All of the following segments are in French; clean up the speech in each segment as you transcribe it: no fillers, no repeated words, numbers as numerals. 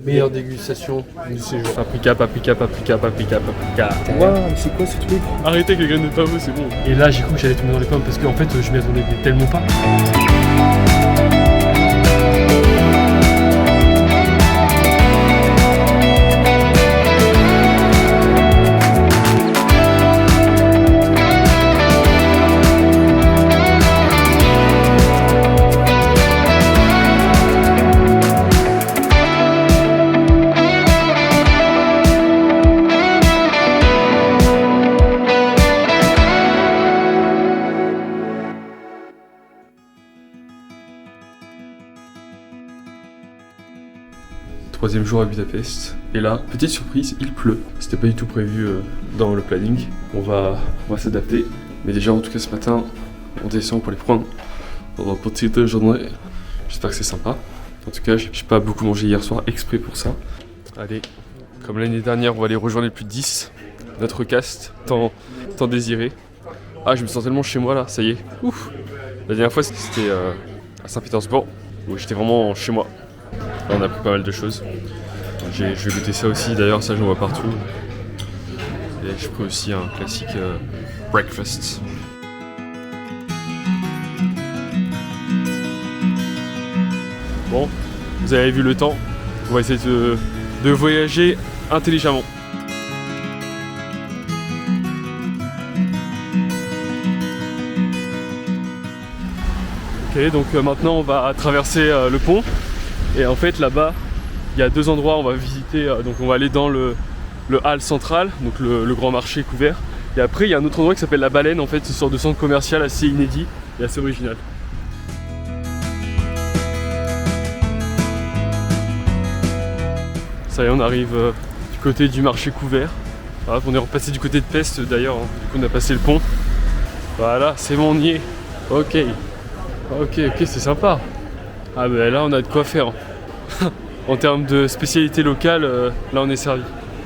Meilleure dégustation du séjour. Paprika, paprika, paprika, paprika, paprika. Waouh, mais c'est quoi ce truc? Arrêtez avec les graines de pavot, c'est bon. Et là, j'ai cru que j'allais tomber dans les pommes parce qu'en fait, je m'y attendais tellement pas. Troisième jour à Budapest. Et là, petite surprise, il pleut. C'était pas du tout prévu dans le planning. On va s'adapter. Mais déjà, en tout cas, ce matin, on descend pour les prendre dans un petit déjeuner. J'espère que c'est sympa. En tout cas, j'ai pas beaucoup mangé hier soir exprès pour ça. Allez, comme l'année dernière, on va aller rejoindre les plus de 10. Notre cast, tant désiré. Ah, je me sens tellement chez moi là, ça y est. Ouf. La dernière fois, c'était à Saint-Pétersbourg, où j'étais vraiment chez moi. Là, on a pris pas mal de choses. Je vais goûter ça aussi, d'ailleurs, ça je vois partout. Et j'ai pris aussi un classique breakfast. Bon, vous avez vu le temps. On va essayer de voyager intelligemment. Ok, donc maintenant on va traverser le pont. Et en fait là-bas, il y a deux endroits où on va visiter. Donc on va aller dans le hall central, donc le grand marché couvert. Et après il y a un autre endroit qui s'appelle la Baleine, en fait, une sorte de centre commercial assez inédit et assez original. Ça y est, on arrive du côté du marché couvert. Voilà, on est repassé du côté de Pest d'ailleurs, hein. Du coup on a passé le pont. Voilà, c'est bon, on y est. Ok, c'est sympa. Ah ben là on a de quoi faire. En termes de spécialité locale, là on est servi.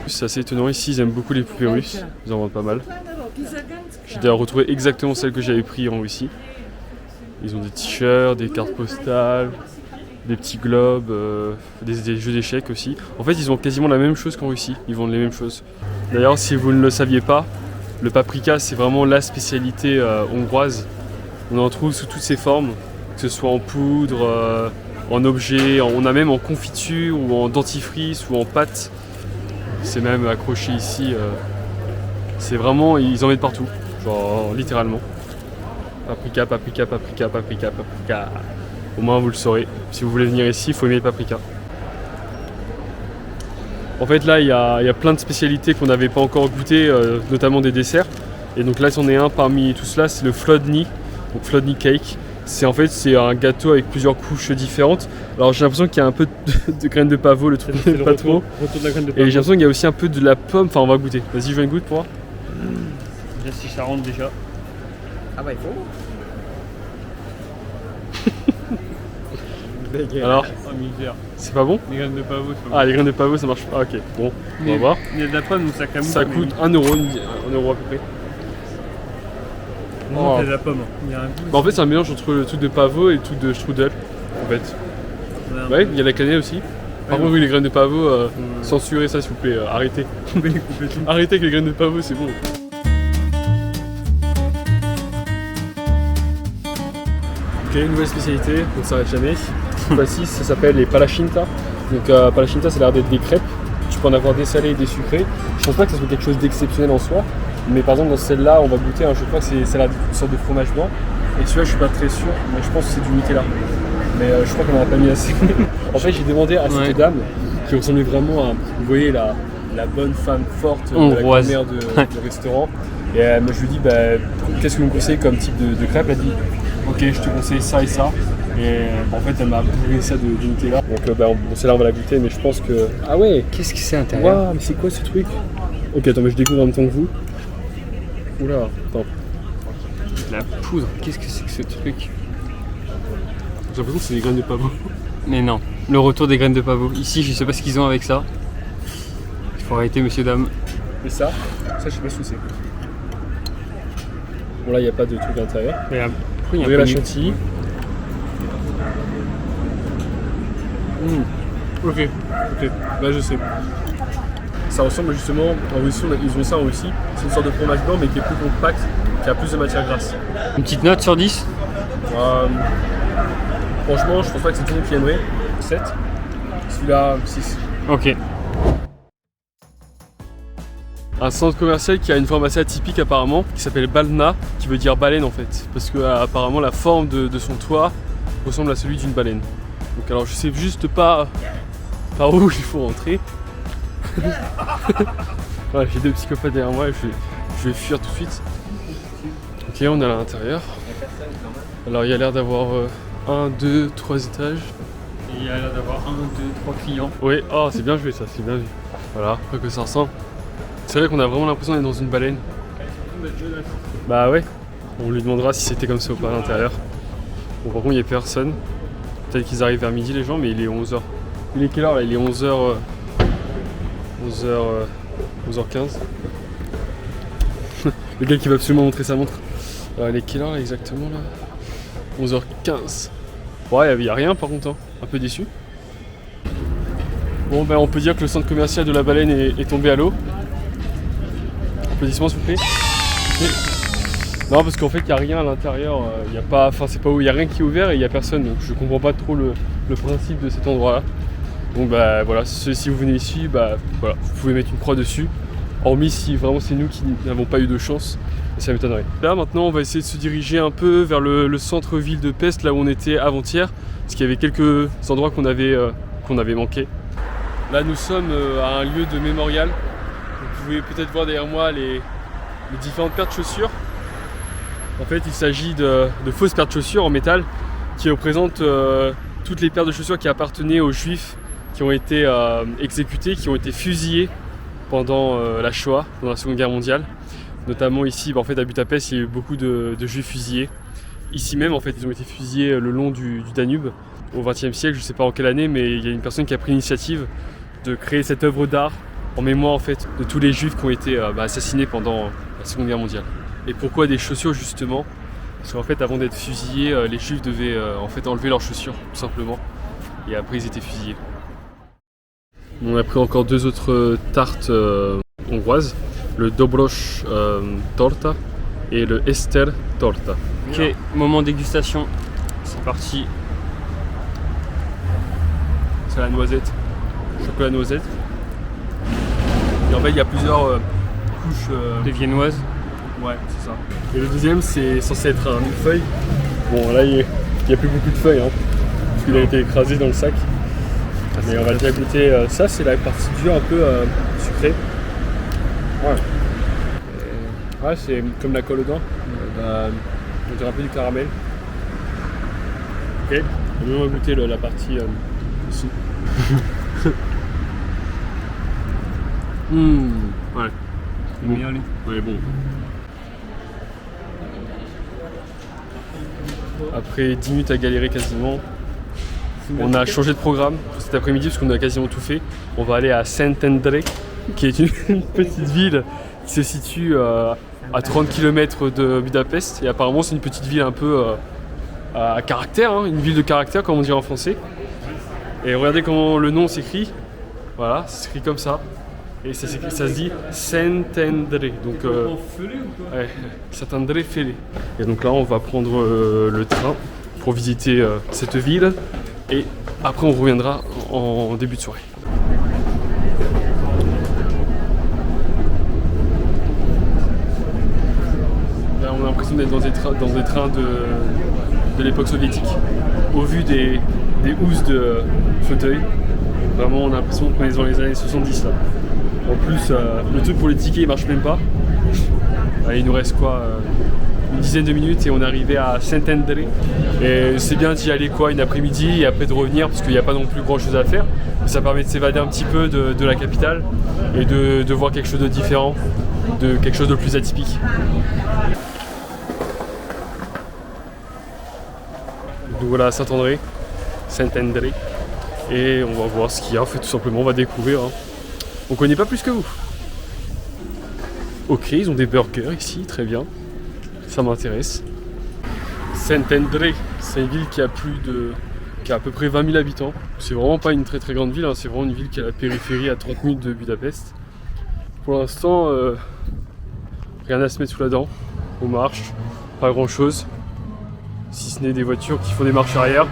C'est assez étonnant ici, ils aiment beaucoup les poupées russes, ils en vendent pas mal. J'ai d'ailleurs retrouvé exactement celles que j'avais pris en Russie. Ils ont des t-shirts, des cartes postales, des petits globes, des jeux d'échecs aussi. En fait ils ont quasiment la même chose qu'en Russie, ils vendent les mêmes choses. D'ailleurs si vous ne le saviez pas, le paprika c'est vraiment la spécialité hongroise. On en trouve sous toutes ses formes, que ce soit en poudre, en objet, on a même en confiture ou en dentifrice ou en pâte. C'est même accroché ici. C'est vraiment, ils en mettent partout, genre littéralement. Paprika, paprika, paprika, paprika, paprika. Au moins vous le saurez. Si vous voulez venir ici, il faut aimer le paprika. En fait là, il y a plein de spécialités qu'on n'avait pas encore goûtées, notamment des desserts. Et donc là, c'en est un parmi tout cela, c'est le flodny, donc flodny cake. C'est un gâteau avec plusieurs couches différentes. Alors j'ai l'impression qu'il y a un peu de graines de pavot, le truc n'est pas trop. Retour de la graine de Et j'ai l'impression qu'il y a aussi un peu de la pomme, enfin on va goûter. Vas-y, je vais une goutte pour voir. Déjà si ça rentre déjà. Ah bah il faut. Alors, oh misère. c'est pas bon? Les graines de pavot, c'est pas bon. Ah, les graines de pavot ça marche pas. Ah, ok, bon, on va voir. Il y a de la pomme donc ça camouche. Ça coûte 1 euro, 1 euro à peu près. Non, c'est de la pomme. Il y a un goût. Bah, en fait, c'est un mélange entre le truc de pavot et le truc de strudel. En fait. Ouais, il y a la cannelle aussi. Par contre, oui, les graines de pavot, censurez ça s'il vous plaît, arrêtez. Arrêtez avec les graines de pavot, c'est bon. Ok, une nouvelle spécialité, on ne s'arrête jamais. Cette fois-ci, ça s'appelle les palachinta. Donc, palachinta, ça a l'air d'être des crêpes. Tu peux en avoir des salées et des sucrées. Je pense pas que ça soit quelque chose d'exceptionnel en soi. Mais par exemple, dans celle-là, on va goûter, je crois que c'est une sorte de fromage blanc. Et celui-là, je suis pas très sûr, mais je pense que c'est du Nutella. Mais je crois qu'on en a pas mis assez. En fait, j'ai demandé à cette dame qui ressemblait vraiment à, vous voyez, la bonne femme forte de la grand-mère de restaurant. Et je lui ai dit, qu'est-ce que vous me conseillez comme type de crêpe? Elle a dit, ok, je te conseille ça et ça. Et en fait, elle m'a bourré ça de Nutella. Donc, celle-là, on va la goûter, mais je pense que. Ah ouais! Qu'est-ce que c'est à l'intérieur? Waouh, mais c'est quoi ce truc? Ok, attends, mais je découvre en même temps que vous. Oula, attends. La poudre, qu'est-ce que c'est que ce truc? J'ai l'impression que c'est des graines de pavot. Mais non, le retour des graines de pavot. Ici, je sais pas ce qu'ils ont avec ça. Il faut arrêter, monsieur, dame. Mais ça, je sais pas ce que c'est. Bon, là, il n'y a pas de truc à l'intérieur. Pourquoi il y a Vous un la peu chantilly. Ok. Ok, là je sais. Ça ressemble justement, en Russie, ils ont ça en Russie. C'est une sorte de fromage blanc mais qui est plus compact, qui a plus de matière grasse. Une petite note sur 10? Franchement, je pense pas que c'est tout le monde qui aimerait. 7. Celui-là, 6. Ok. Un centre commercial qui a une forme assez atypique apparemment, qui s'appelle Balna, qui veut dire baleine en fait. Parce que apparemment la forme de son toit ressemble à celui d'une baleine. Donc alors je sais juste pas par où il faut rentrer. Voilà, j'ai 2 psychopathes derrière moi et je vais fuir tout de suite. Ok, on est à l'intérieur. Alors il y a l'air d'avoir 1, 2, 3 étages. Et il y a l'air d'avoir 1, 2, 3 clients. Oui, oh c'est bien joué ça, c'est bien vu. Voilà, à quoi que ça ressemble. C'est vrai qu'on a vraiment l'impression d'être dans une baleine. Bah ouais, on lui demandera si c'était comme ça ou pas à l'intérieur. Bon par contre il n'y a personne. Peut-être qu'ils arrivent vers midi les gens, mais il est 11h. Il est quelle heure là? Il est 11h... 11h15. Le gars qui va absolument montrer sa montre. Alors il est quelle heure là exactement là? 11h15. Ouais, il n'y a rien par contre, hein. Un peu déçu. Bon ben on peut dire que le centre commercial de la baleine est tombé à l'eau. Applaudissements s'il vous plaît. Non parce qu'en fait il n'y a rien à l'intérieur, il n'y a pas, enfin c'est pas où, il n'y a rien qui est ouvert et il n'y a personne, donc je comprends pas trop le principe de cet endroit là. Donc bah voilà, si vous venez ici, bah voilà, vous pouvez mettre une croix dessus, hormis si vraiment c'est nous qui n'avons pas eu de chance, et ça m'étonnerait. Là maintenant on va essayer de se diriger un peu vers le centre-ville de Pest, là où on était avant-hier, parce qu'il y avait quelques endroits qu'on avait manqué. Là nous sommes à un lieu de mémorial. Vous pouvez peut-être voir derrière moi les différentes paires de chaussures. En fait, il s'agit de fausses paires de chaussures en métal qui représentent toutes les paires de chaussures qui appartenaient aux juifs qui ont été exécutés, qui ont été fusillés pendant la Shoah, pendant la Seconde Guerre mondiale. Notamment ici, en fait, à Budapest, il y a eu beaucoup de juifs fusillés. Ici même, en fait, ils ont été fusillés le long du Danube au XXe siècle, je ne sais pas en quelle année, mais il y a une personne qui a pris l'initiative de créer cette œuvre d'art en mémoire en fait de tous les juifs qui ont été assassinés pendant la Seconde Guerre mondiale. Et pourquoi des chaussures justement? Parce qu'en fait avant d'être fusillés, les juifs devaient en fait enlever leurs chaussures tout simplement. Et après ils étaient fusillés. On a pris encore 2 autres tartes hongroises, le Dobrosch torta et le Ester torta. Ok, moment dégustation, c'est parti. C'est la noisette, chocolat noisette. Et en fait il y a plusieurs couches Des viennoises. Ouais, c'est ça. Et le deuxième c'est censé être un millefeuille. Bon là il n'y a plus beaucoup de feuilles hein, parce qu'il a été écrasé dans le sac. Mais on va déjà goûter ça, c'est la partie dure un peu sucrée. Ouais. Ouais, c'est comme la colle aux dents. On dirait un peu du caramel. Ok. Et nous on va goûter la partie ici. Ouais. Bon. Meilleur, lui. Ouais, bon. Après 10 minutes à galérer quasiment, on a changé de programme pour cet après-midi parce qu'on a quasiment tout fait. On va aller à Szentendre, qui est une petite ville qui se situe à 30 km de Budapest. Et apparemment c'est une petite ville un peu à caractère, hein, une ville de caractère comme on dirait en français. Et regardez comment le nom s'écrit. Voilà, c'est écrit comme ça. Et ça se dit Szentendre. Donc ouais, Szentendre Fele. Et donc là on va prendre le train pour visiter cette ville. Et après on reviendra en début de soirée. Là on a l'impression d'être dans des trains de l'époque soviétique. Au vu des housses de fauteuil, vraiment on a l'impression qu'on est dans les années 70 là. En plus le truc pour les tickets il marche même pas. Il nous reste quoi une dizaine de minutes et on est arrivé à Szentendre. Et c'est bien d'y aller quoi une après-midi et après de revenir parce qu'il n'y a pas non plus grand chose à faire. Mais ça permet de s'évader un petit peu de la capitale et de voir quelque chose de différent, de quelque chose de plus atypique. Donc voilà Saint-André, Szentendre. Et on va voir ce qu'il y a, en fait tout simplement on va découvrir. Hein. On connaît pas plus que vous. Ok, ils ont des burgers ici, très bien. Ça m'intéresse. Szentendre, c'est une ville qui a qui a à peu près 20 000 habitants. C'est vraiment pas une très très grande ville, hein. C'est vraiment une ville qui est à la périphérie à 30 minutes de Budapest. Pour l'instant, rien à se mettre sous la dent. On marche, pas grand chose. Si ce n'est des voitures qui font des marches arrière.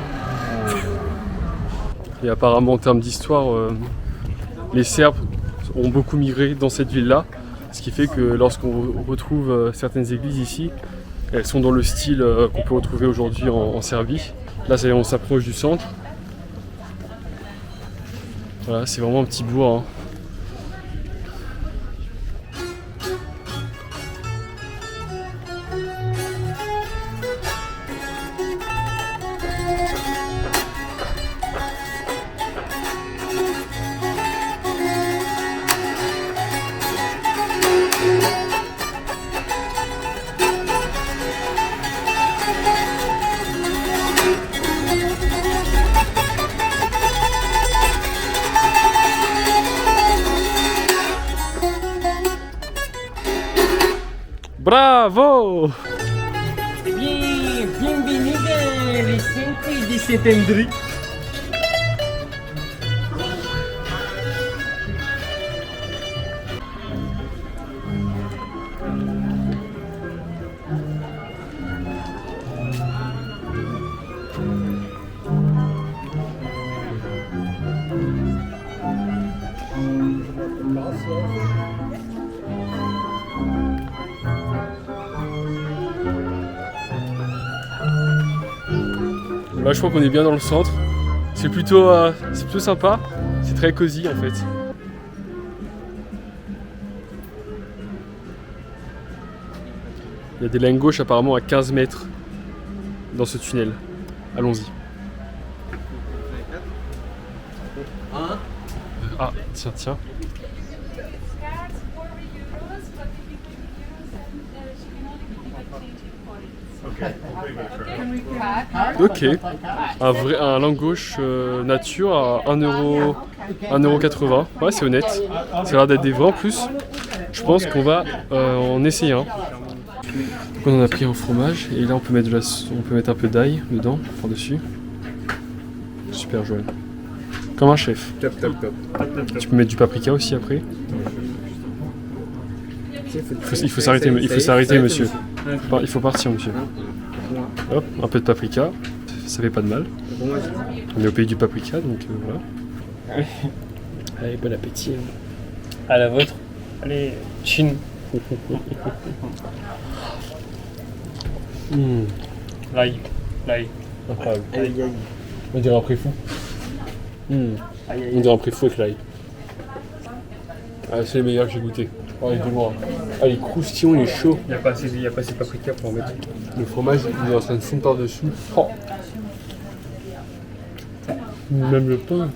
Et apparemment en termes d'histoire, les Serbes ont beaucoup migré dans cette ville-là. Ce qui fait que lorsqu'on retrouve certaines églises ici, elles sont dans le style qu'on peut retrouver aujourd'hui en Serbie. Là, ça y est, on s'approche du centre. Voilà, c'est vraiment un petit bourg, hein. Bravo! Bienvenue dans le centre de Saint-André. Là, je crois qu'on est bien dans le centre. C'est plutôt sympa. C'est très cosy en fait. Il y a des lignes gauches apparemment à 15 mètres dans ce tunnel. Allons-y. Ah, tiens. Ok. Un langue gauche nature à 1,80€. Ouais, c'est honnête. Ça a l'air d'être des vrais en plus. Je pense qu'on va en essayer un. Donc on en a pris un fromage et là on peut mettre un peu d'ail dedans, par-dessus. Super jaune. Comme un chef. Top. Tu peux mettre du paprika aussi après. Il faut s'arrêter, monsieur. Il faut partir, monsieur. Hop, un peu de paprika, ça fait pas de mal. On est au pays du paprika, donc voilà. Allez, bon appétit. À la vôtre. Allez, chin. L'ail. Incroyable. On dirait un prix fou. On dirait un prix fou avec l'ail. Ah, c'est les meilleurs que j'ai goûté. Oh, il est de loin. Ah, il est croustillant, il est chaud. Il n'y a pas assez de paprika pour en mettre. Le fromage, il est en train de fondre par-dessus. Oh. Même le pain.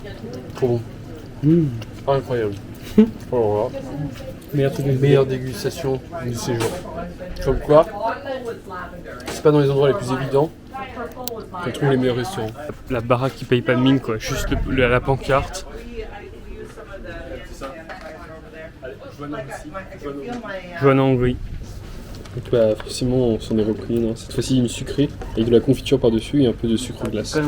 Trop bon. Incroyable. Alors là, meilleure dégustation du séjour. Comme quoi, c'est pas dans les endroits les plus évidents qu'on trouve les meilleurs restaurants. La baraque qui paye pas de mine, quoi. Juste la pancarte. Joanne en Hongrie. Donc bah, forcément, on s'en est repris. Non. Cette fois-ci, une sucrée avec de la confiture par-dessus et un peu de sucre glace.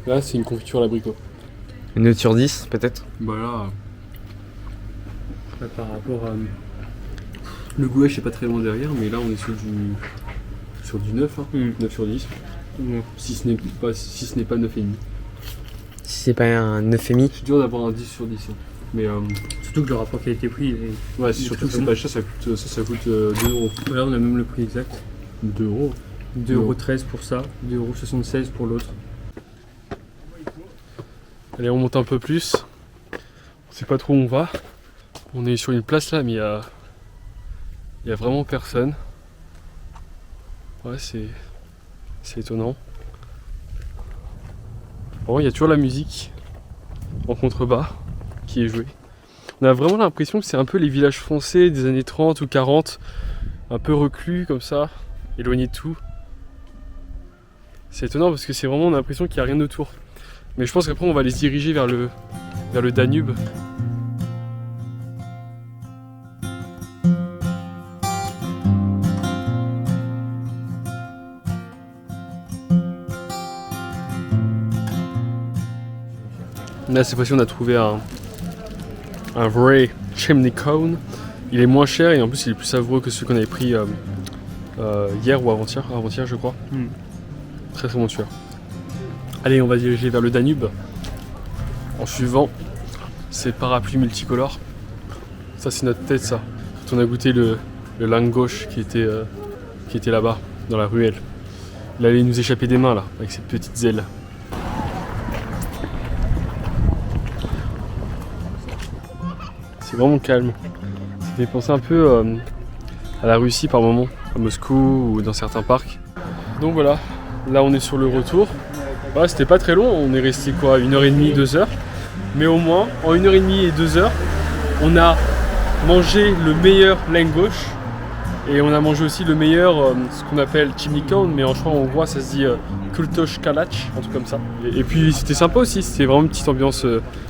Là, c'est une confiture à l'abricot. Une note sur 10 peut-être? Bah là, par rapport à... Le gouache est pas très loin derrière, mais là on est sur du 9, hein. 9 sur 10. Si ce n'est pas 9,5. Si c'est pas un 9,5. C'est dur d'avoir un 10 sur 10. Hein. Mais surtout que le rapport qualité-prix est... Ouais, c'est surtout que c'est pas cher, ça coûte 2€. Là on a même le prix exact. 2€. 2,13€ pour ça, 2,76€ pour l'autre. Allez, on monte un peu plus. On sait pas trop où on va. On est sur une place là, mais il y a vraiment personne. Ouais, c'est étonnant. Bon, il y a toujours la musique en contrebas qui est jouée. On a vraiment l'impression que c'est un peu les villages français des années 30 ou 40, un peu reclus comme ça, éloignés de tout. C'est étonnant parce que c'est vraiment, on a l'impression qu'il n'y a rien autour. Mais je pense qu'après on va les diriger vers le Danube. Là cette fois-ci on a trouvé un vrai chimney cone. Il est moins cher et en plus il est plus savoureux que ceux qu'on avait pris hier ou avant-hier je crois. Très très bon tueur. Allez, on va diriger vers le Danube en suivant ces parapluies multicolores. Ça c'est notre tête ça. Quand on a goûté le langosch qui était là-bas dans la ruelle. Il allait nous échapper des mains là avec ses petites ailes. C'est vraiment calme. Ça fait penser un peu à la Russie par moment, à Moscou ou dans certains parcs. Donc voilà, là on est sur le retour. Voilà, c'était pas très long, on est resté quoi, 1h30, 2h. Mais au moins, en 1h30 et 2h, on a mangé le meilleur langosch. Et on a mangé aussi le meilleur, ce qu'on appelle chimney cone, mais en hongrois ça se dit kultos kalach, un truc comme ça. Et puis c'était sympa aussi, c'était vraiment une petite ambiance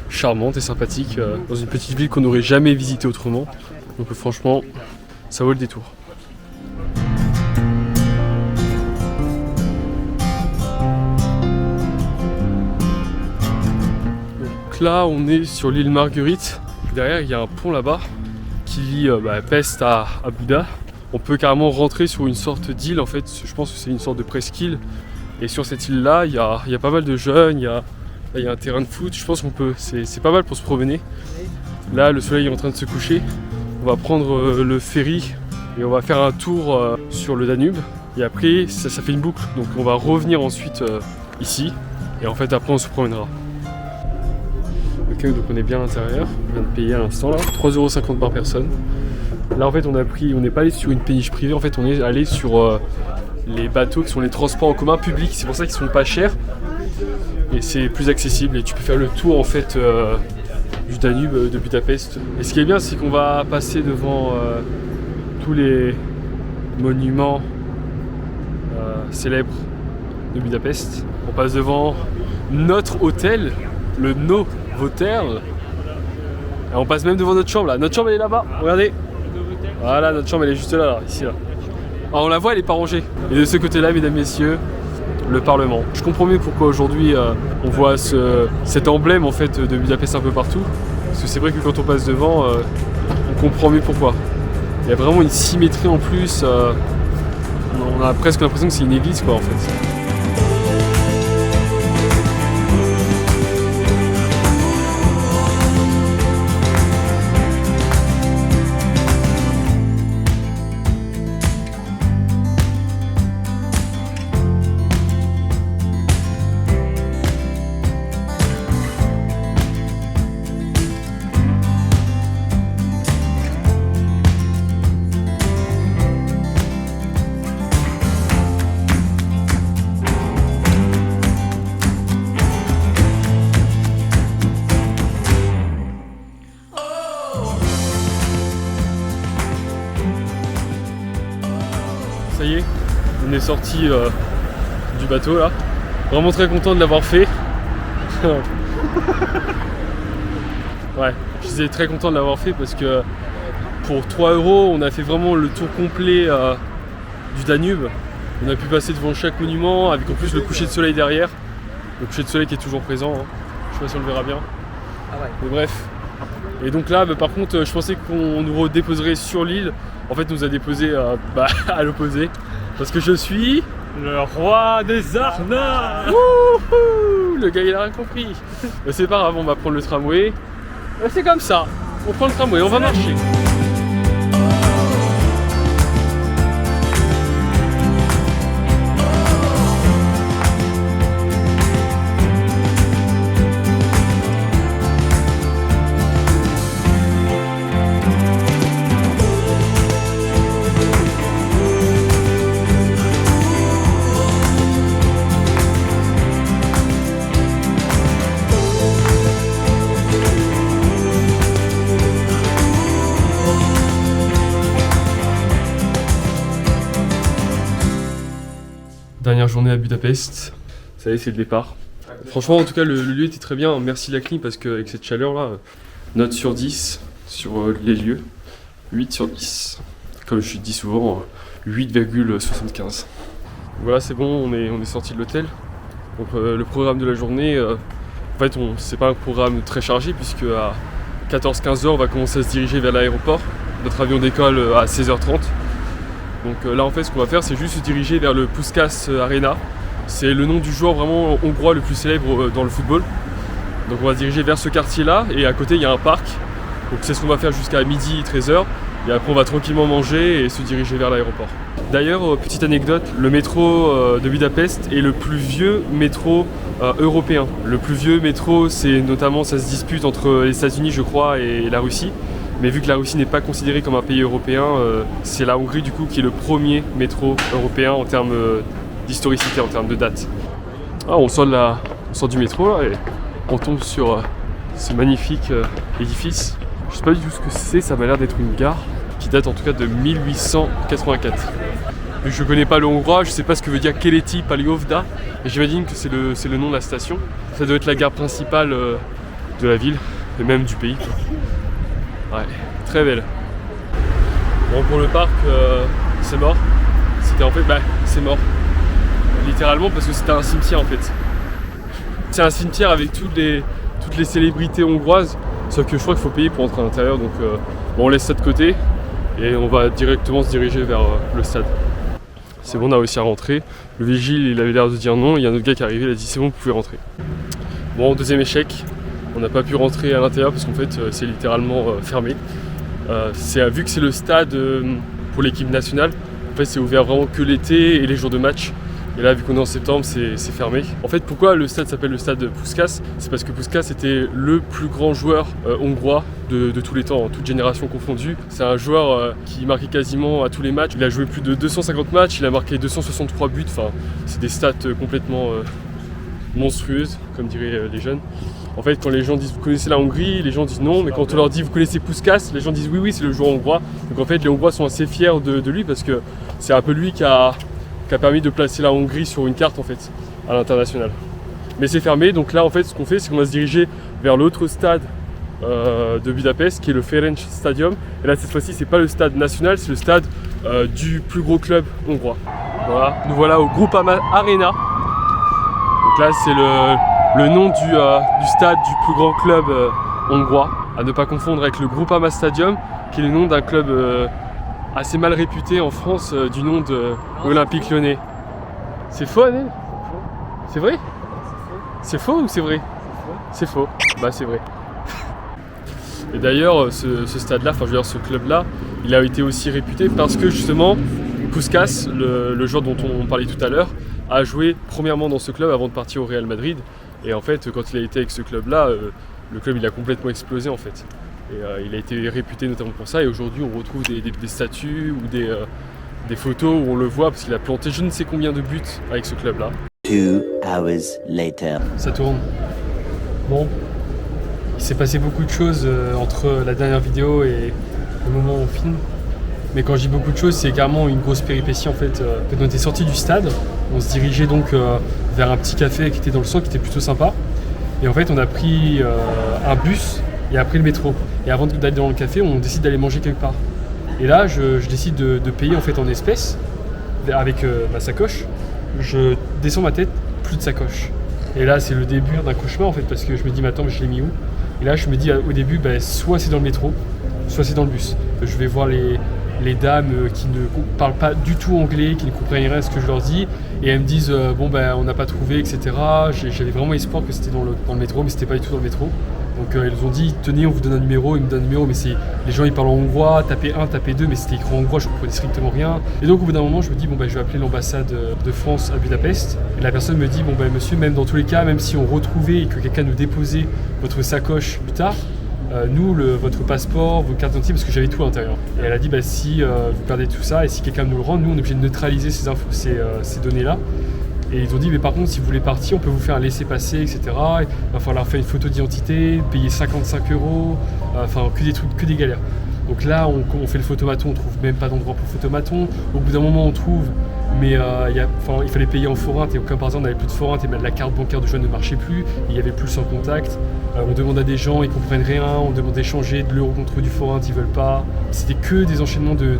charmante et sympathique dans une petite ville qu'on n'aurait jamais visitée autrement. Donc franchement, ça vaut le détour. Donc là, on est sur l'île Marguerite. Derrière, il y a un pont là-bas qui lie Pest à Buda. On peut carrément rentrer sur une sorte d'île, en fait, je pense que c'est une sorte de presqu'île. Et sur cette île-là, il y a pas mal de jeunes, il y a un terrain de foot, je pense qu'on peut, c'est pas mal pour se promener. Là, le soleil est en train de se coucher, on va prendre le ferry et on va faire un tour sur le Danube. Et après, ça fait une boucle, donc on va revenir ensuite ici. Et en fait, après, on se promènera. Ok, donc on est bien à l'intérieur, on vient de payer à l'instant là, 3,50€ par personne. Là en fait on n'est pas allé sur une péniche privée, en fait on est allé sur les bateaux qui sont les transports en commun publics, c'est pour ça qu'ils sont pas chers et c'est plus accessible et tu peux faire le tour en fait du Danube de Budapest. Et ce qui est bien c'est qu'on va passer devant tous les monuments célèbres de Budapest. On passe devant notre hôtel, le Novotel. Et on passe même devant notre chambre là, notre chambre elle est là-bas, regardez. Voilà, notre chambre elle est juste là, ici là. Alors on la voit, elle est pas rangée. Et de ce côté-là, mesdames, messieurs, le Parlement. Je comprends mieux pourquoi aujourd'hui on voit cet emblème en fait de Budapest un peu partout. Parce que c'est vrai que quand on passe devant, on comprend mieux pourquoi. Il y a vraiment une symétrie en plus. On a presque l'impression que c'est une église quoi en fait. Ça y est, on est sorti du bateau là. Vraiment très content de l'avoir fait. Ouais, je disais très content de l'avoir fait parce que pour 3€, on a fait vraiment le tour complet du Danube. On a pu passer devant chaque monument avec en plus le coucher de soleil derrière. Le coucher de soleil qui est toujours présent, hein. Je sais pas si on le verra bien. Ah ouais. Mais bref. Et donc là, par contre, je pensais qu'on nous redéposerait sur l'île. En fait, on nous a déposé à l'opposé. Parce que je suis le roi des arnaques. Wouhou, le gars, il a rien compris. Mais c'est pas grave, on va prendre le tramway. C'est comme ça. On prend le tramway, on va marcher. Dernière journée à Budapest, ça y est, c'est le départ. Franchement, en tout cas, le lieu était très bien. Merci la CNI parce qu'avec cette chaleur-là, note sur 10 sur les lieux, 8 sur 10. Comme je dis souvent, 8,75. Voilà, c'est bon, on est sorti de l'hôtel. Donc le programme de la journée, En fait, c'est pas un programme très chargé puisque à 14-15h, on va commencer à se diriger vers l'aéroport. Notre avion décolle à 16h30. Donc là, en fait, ce qu'on va faire, c'est juste se diriger vers le Puskás Arena. C'est le nom du joueur vraiment hongrois le plus célèbre dans le football. Donc on va se diriger vers ce quartier-là et à côté, il y a un parc. Donc c'est ce qu'on va faire jusqu'à midi, 13h. Et après, on va tranquillement manger et se diriger vers l'aéroport. D'ailleurs, petite anecdote, le métro de Budapest est le plus vieux métro européen. Le plus vieux métro, c'est notamment, ça se dispute entre les États-Unis, je crois, et la Russie. Mais vu que la Russie n'est pas considérée comme un pays européen, c'est la Hongrie du coup qui est le premier métro européen en termes d'historicité, en termes de date. Ah, on sort du métro là et on tombe sur ce magnifique édifice. Je sais pas du tout ce que c'est, ça m'a l'air d'être une gare qui date en tout cas de 1884. Vu que je connais pas le hongrois, je sais pas ce que veut dire Keleti Paliovda, et j'imagine que c'est le nom de la station. Ça doit être la gare principale de la ville, et même du pays. Ouais, très belle. Bon, pour le parc, c'est mort. C'était en fait, c'est mort. Littéralement parce que c'était un cimetière en fait. C'est un cimetière avec toutes les célébrités hongroises. Sauf que je crois qu'il faut payer pour entrer à l'intérieur, donc bon, on laisse ça de côté et on va directement se diriger vers le stade. C'est bon, on a réussi à rentrer. Le vigile, il avait l'air de dire non, il y a un autre gars qui est arrivé, il a dit c'est bon, vous pouvez rentrer. Bon, deuxième échec, on n'a pas pu rentrer à l'intérieur parce qu'en fait c'est littéralement fermé. Vu que c'est le stade pour l'équipe nationale, en fait c'est ouvert vraiment que l'été et les jours de match. Et là, vu qu'on est en septembre, c'est fermé. En fait, pourquoi le stade s'appelle le stade de Puskás? C'est parce que Puskás était le plus grand joueur hongrois de tous les temps, en toute génération confondue. C'est un joueur qui marquait quasiment à tous les matchs. Il a joué plus de 250 matchs, il a marqué 263 buts. Enfin, c'est des stats complètement monstrueuses, comme diraient les jeunes. En fait, quand les gens disent vous connaissez la Hongrie, les gens disent non, mais quand on leur dit vous connaissez Puskás, les gens disent oui, oui, c'est le joueur hongrois. Donc en fait, les Hongrois sont assez fiers de lui parce que c'est un peu lui qui a permis de placer la Hongrie sur une carte en fait, à l'international. Mais c'est fermé, donc là en fait ce qu'on fait c'est qu'on va se diriger vers l'autre stade de Budapest qui est le Ferenc Stadium. Et là cette fois-ci c'est pas le stade national, c'est le stade du plus gros club hongrois. Voilà, nous voilà au Groupama Arena. Donc là c'est le nom du stade du plus grand club hongrois, à ne pas confondre avec le Groupama Stadium qui est le nom d'un club assez mal réputé en France du nom de Olympique Lyonnais. C'est faux, Annel? C'est vrai? C'est faux ou c'est vrai? C'est faux. Bah c'est vrai. Et d'ailleurs, ce stade-là, enfin je veux dire ce club-là, il a été aussi réputé parce que justement, Puskás, le joueur dont on parlait tout à l'heure, a joué premièrement dans ce club avant de partir au Real Madrid. Et en fait, quand il a été avec ce club-là, le club il a complètement explosé en fait. Et il a été réputé notamment pour ça, et aujourd'hui on retrouve des statues ou des photos où on le voit parce qu'il a planté je ne sais combien de buts avec ce club-là. 2 hours later. Ça tourne. Bon, il s'est passé beaucoup de choses entre la dernière vidéo et le moment où on filme. Mais quand je dis beaucoup de choses, c'est carrément une grosse péripétie en fait. On était sorti du stade, on se dirigeait donc vers un petit café qui était dans le centre, qui était plutôt sympa. Et en fait on a pris un bus et après le métro. Et avant d'aller dans le café, on décide d'aller manger quelque part. Et là, je décide de payer en fait en espèces avec ma sacoche. Je descends ma tête, plus de sacoche. Et là, c'est le début d'un cauchemar en fait, parce que je me dis, mais attends, mais je l'ai mis où? Et là, je me dis au début, soit c'est dans le métro, soit c'est dans le bus. Je vais voir les dames qui ne parlent pas du tout anglais, qui ne comprennent rien à ce que je leur dis, et elles me disent on n'a pas trouvé, etc. J'avais vraiment espoir que c'était dans le métro, mais c'était pas du tout dans le métro. Donc ils nous ont dit tenez, on vous donne un numéro, ils me donnent un numéro, mais les gens ils parlent en hongrois, tapez 1, tapez 2, mais c'était écrit en hongrois, je comprenais strictement rien. Et donc au bout d'un moment je me dis je vais appeler l'ambassade de France à Budapest, et la personne me dit monsieur, même dans tous les cas, même si on retrouvait et que quelqu'un nous déposait votre sacoche plus tard, nous, votre passeport, vos cartes d'identité, parce que j'avais tout à l'intérieur. Et elle a dit si vous perdez tout ça et si quelqu'un nous le rend, nous on est obligé de neutraliser ces données-là. Et ils ont dit par contre si vous voulez partir, on peut vous faire un laissez-passer, etc. Il va falloir faire une photo d'identité, payer 55 €, enfin que des trucs, que des galères. Donc là on fait le photomaton, on trouve même pas d'endroit pour le photomaton. Au bout d'un moment on trouve, mais il fallait payer en forinte et aucun par exemple on n'avait plus de forinte et la carte bancaire de jeune ne marchait plus, il n'y avait plus le sans contact. On demande à des gens, ils comprennent rien, on demande d'échanger de l'euro contre du forint, ils veulent pas. C'était que des enchaînements de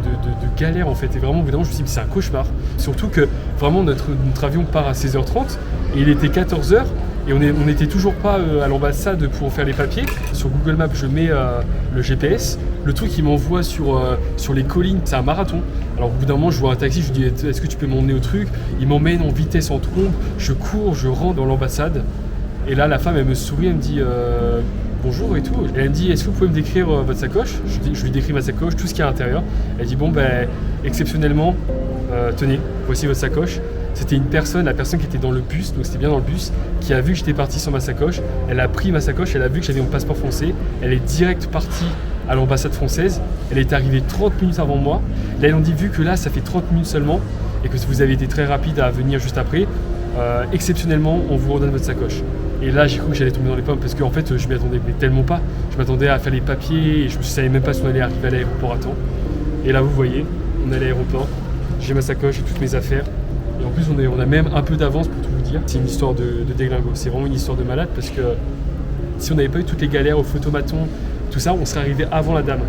galères en fait. Et vraiment, au bout d'un moment, je me suis dit, c'est un cauchemar. Surtout que vraiment, notre avion part à 16h30 et il était 14h Et on n'était toujours pas à l'ambassade pour faire les papiers. Sur Google Maps, je mets le GPS. Le truc, il m'envoie sur les collines. C'est un marathon. Alors au bout d'un moment, je vois un taxi, je lui dis est-ce que tu peux m'emmener au truc? Il m'emmène en vitesse en trombe. Je cours, je rentre dans l'ambassade. Et là, la femme, elle me sourit, elle me dit bonjour et tout. Et elle me dit est-ce que vous pouvez me décrire votre sacoche? Je lui décris ma sacoche, tout ce qu'il y a à l'intérieur. Elle dit bon, ben, exceptionnellement, tenez, voici votre sacoche. C'était la personne qui était dans le bus, donc c'était bien dans le bus, qui a vu que j'étais parti sans ma sacoche. Elle a pris ma sacoche, elle a vu que j'avais mon passeport français. Elle est direct partie à l'ambassade française. Elle est arrivée 30 minutes avant moi. Là, ils ont dit vu que là, ça fait 30 minutes seulement et que vous avez été très rapide à venir juste après, exceptionnellement, on vous redonne votre sacoche. Et là, j'ai cru que j'allais tomber dans les pommes parce qu'en fait, je m'y attendais mais tellement pas. Je m'attendais à faire les papiers et je ne savais même pas si on allait arriver à l'aéroport à temps. Et là, vous voyez, on est à l'aéroport. J'ai ma sacoche et toutes mes affaires. Et en plus, on a même un peu d'avance pour tout vous dire. C'est une histoire de déglingo. C'est vraiment une histoire de malade parce que si on n'avait pas eu toutes les galères au photomaton, tout ça, on serait arrivé avant la dame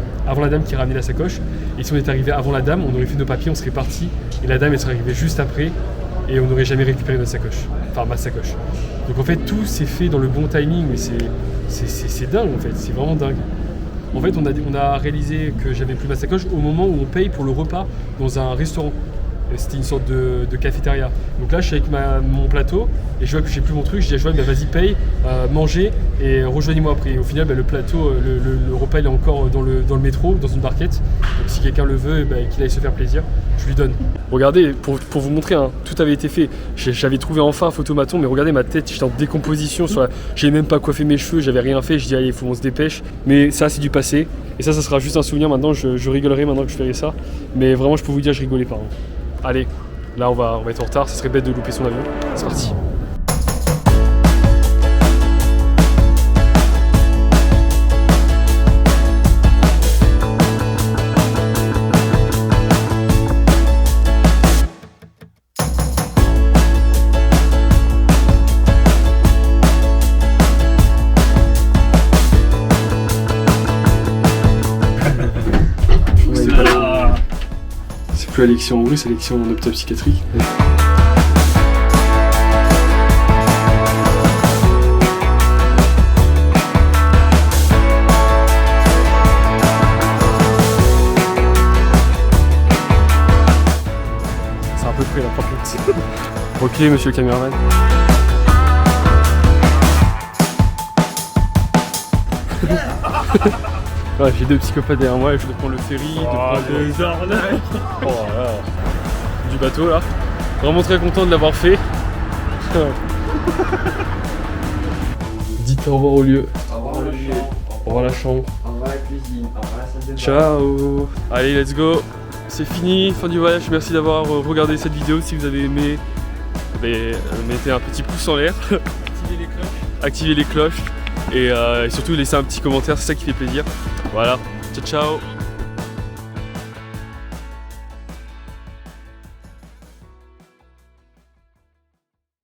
qui a ramené la sacoche. Et si on était arrivé avant la dame, on aurait fait nos papiers, on serait parti. Et la dame, elle serait arrivée juste après et on n'aurait jamais récupéré notre sacoche. Enfin, ma sacoche. Donc en fait, tout s'est fait dans le bon timing, mais c'est dingue en fait, c'est vraiment dingue. En fait, on a réalisé que j'avais plus ma sacoche au moment où on paye pour le repas dans un restaurant. C'était une sorte de cafétéria. Donc là, je suis avec mon plateau et je vois que j'ai plus mon truc. Je dis à Joël, vas-y, paye, mangez et rejoignez-moi après. Et au final, le plateau, le repas, il est encore dans le métro, dans une barquette. Donc si quelqu'un le veut, qu'il aille se faire plaisir, je lui donne. Regardez, pour vous montrer, hein, tout avait été fait. J'avais trouvé enfin un photomaton, mais regardez ma tête, j'étais en décomposition. J'avais même pas coiffé mes cheveux, j'avais rien fait. Je dis, allez, il faut qu'on se dépêche. Mais ça, c'est du passé. Et ça sera juste un souvenir maintenant. Je rigolerai maintenant que je ferai ça. Mais vraiment, je peux vous dire, je rigolais pas. Hein. Allez, là on va être en retard, ça serait bête de louper son avion. C'est parti. Plus Alexis en bruit, c'est Alexis en hôpital psychiatrique. C'est à peu près là par contre. Ok monsieur le caméraman. Ouais, j'ai deux psychopathes derrière moi et je dois prendre le ferry, des arnaques. Oh là. Du bateau là. Vraiment très content de l'avoir fait. Dites au revoir au lieu. Au revoir le lieu. Au revoir la chambre. Au revoir la cuisine. Au revoir la salle de bain. Ciao. Allez, let's go. C'est fini, fin du voyage. Merci d'avoir regardé cette vidéo. Si vous avez aimé, mettez un petit pouce en l'air. Activez les cloches. Et surtout laissez un petit commentaire, c'est ça qui fait plaisir. Voilà, ciao ciao.